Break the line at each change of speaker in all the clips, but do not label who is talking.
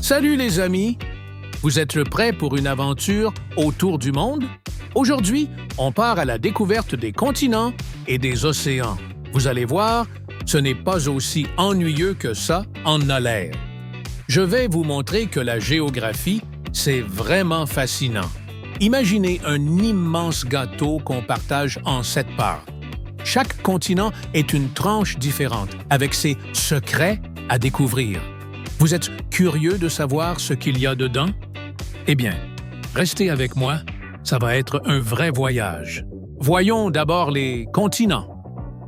Salut les amis! Vous êtes prêts pour une aventure autour du monde? Aujourd'hui, on part à la découverte des continents et des océans. Vous allez voir, ce n'est pas aussi ennuyeux que ça en a l'air. Je vais vous montrer que la géographie, c'est vraiment fascinant. Imaginez un immense gâteau qu'on partage en 7 parts. Chaque continent est une tranche différente, avec ses secrets à découvrir. Vous êtes curieux de savoir ce qu'il y a dedans? Eh bien, restez avec moi, ça va être un vrai voyage. Voyons d'abord les continents.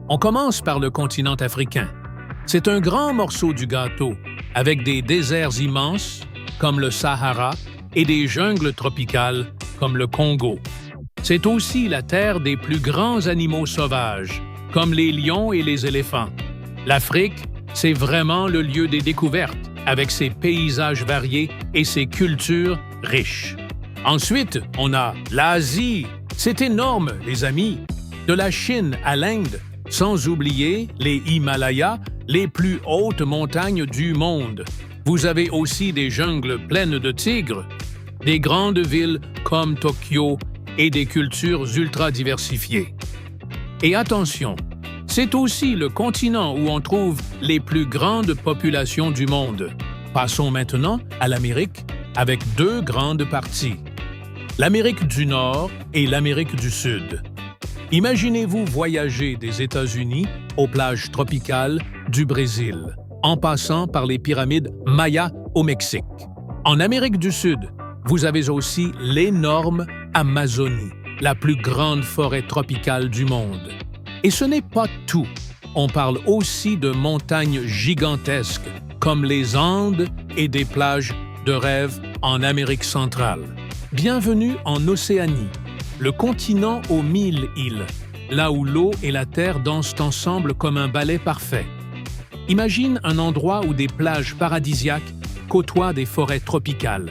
On commence par le continent africain. C'est un grand morceau du gâteau, avec des déserts immenses, comme le Sahara, et des jungles tropicales, comme le Congo. C'est aussi la terre des plus grands animaux sauvages, comme les lions et les éléphants. L'Afrique, c'est vraiment le lieu des découvertes, avec ses paysages variés et ses cultures riches. Ensuite, on a l'Asie. C'est énorme, les amis. De la Chine à l'Inde, sans oublier les Himalayas, les plus hautes montagnes du monde. Vous avez aussi des jungles pleines de tigres, des grandes villes comme Tokyo et des cultures ultra diversifiées. Et attention, c'est aussi le continent où on trouve les plus grandes populations du monde. Passons maintenant à l'Amérique avec 2 grandes parties. L'Amérique du Nord et l'Amérique du Sud. Imaginez-vous voyager des États-Unis aux plages tropicales du Brésil, en passant par les pyramides Mayas au Mexique. En Amérique du Sud, vous avez aussi l'énorme Amazonie, la plus grande forêt tropicale du monde. Et ce n'est pas tout. On parle aussi de montagnes gigantesques, comme les Andes et des plages de rêve en Amérique centrale. Bienvenue en Océanie, le continent aux 1000 îles, là où l'eau et la terre dansent ensemble comme un ballet parfait. Imagine un endroit où des plages paradisiaques côtoient des forêts tropicales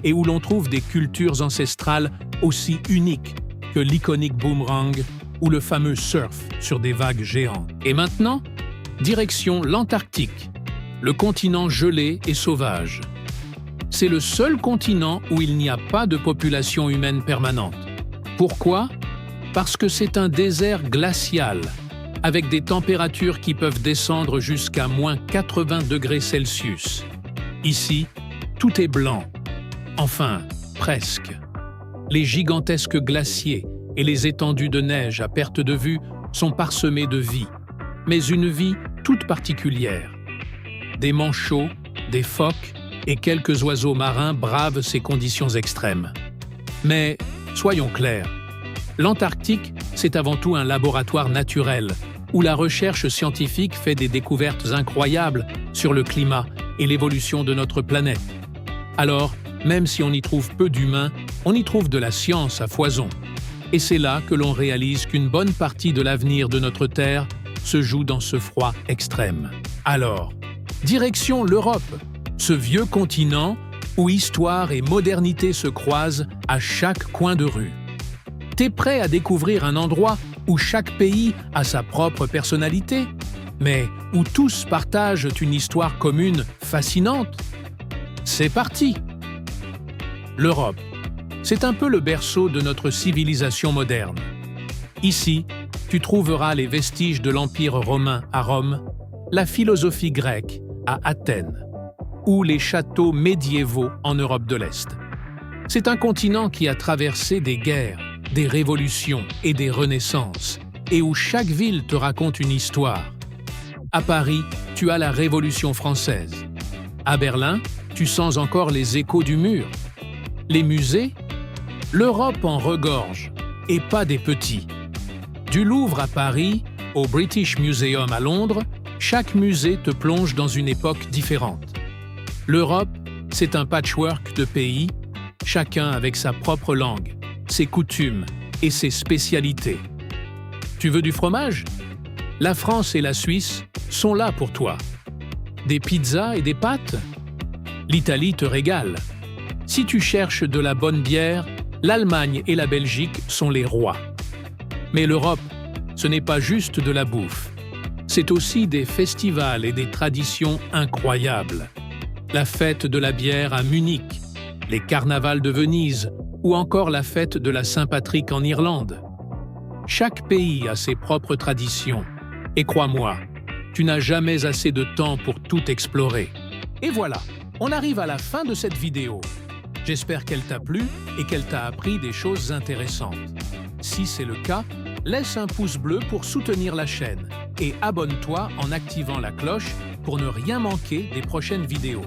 et où l'on trouve des cultures ancestrales aussi uniques que l'iconique boomerang ou le fameux surf sur des vagues géantes. Et maintenant, direction l'Antarctique, le continent gelé et sauvage. C'est le seul continent où il n'y a pas de population humaine permanente. Pourquoi? Parce que c'est un désert glacial, avec des températures qui peuvent descendre jusqu'à moins 80 degrés Celsius. Ici, tout est blanc. Enfin, presque. Les gigantesques glaciers et les étendues de neige à perte de vue sont parsemés de vie, mais une vie toute particulière. Des manchots, des phoques et quelques oiseaux marins bravent ces conditions extrêmes. Mais soyons clairs, l'Antarctique, c'est avant tout un laboratoire naturel où la recherche scientifique fait des découvertes incroyables sur le climat et l'évolution de notre planète. Alors, même si on y trouve peu d'humains, on y trouve de la science à foison. Et c'est là que l'on réalise qu'une bonne partie de l'avenir de notre Terre se joue dans ce froid extrême. Alors, direction l'Europe, ce vieux continent où histoire et modernité se croisent à chaque coin de rue. T'es prêt à découvrir un endroit où chaque pays a sa propre personnalité, mais où tous partagent une histoire commune fascinante? C'est parti! L'Europe, c'est un peu le berceau de notre civilisation moderne. Ici, tu trouveras les vestiges de l'Empire romain à Rome, la philosophie grecque à Athènes, ou les châteaux médiévaux en Europe de l'Est. C'est un continent qui a traversé des guerres, des révolutions et des renaissances, et où chaque ville te raconte une histoire. À Paris, tu as la Révolution française. À Berlin, tu sens encore les échos du mur. Les musées? L'Europe en regorge, et pas des petits. Du Louvre à Paris, au British Museum à Londres, chaque musée te plonge dans une époque différente. L'Europe, c'est un patchwork de pays, chacun avec sa propre langue, ses coutumes et ses spécialités. Tu veux du fromage? La France et la Suisse sont là pour toi. Des pizzas et des pâtes? L'Italie te régale. Si tu cherches de la bonne bière, l'Allemagne et la Belgique sont les rois. Mais l'Europe, ce n'est pas juste de la bouffe. C'est aussi des festivals et des traditions incroyables. la fête de la bière à Munich, les carnavals de Venise ou encore la fête de la Saint-Patrick en Irlande. Chaque pays a ses propres traditions. Et crois-moi, tu n'as jamais assez de temps pour tout explorer. Et voilà, on arrive à la fin de cette vidéo. J'espère qu'elle t'a plu et qu'elle t'a appris des choses intéressantes. Si c'est le cas, laisse un pouce bleu pour soutenir la chaîne et abonne-toi en activant la cloche pour ne rien manquer des prochaines vidéos.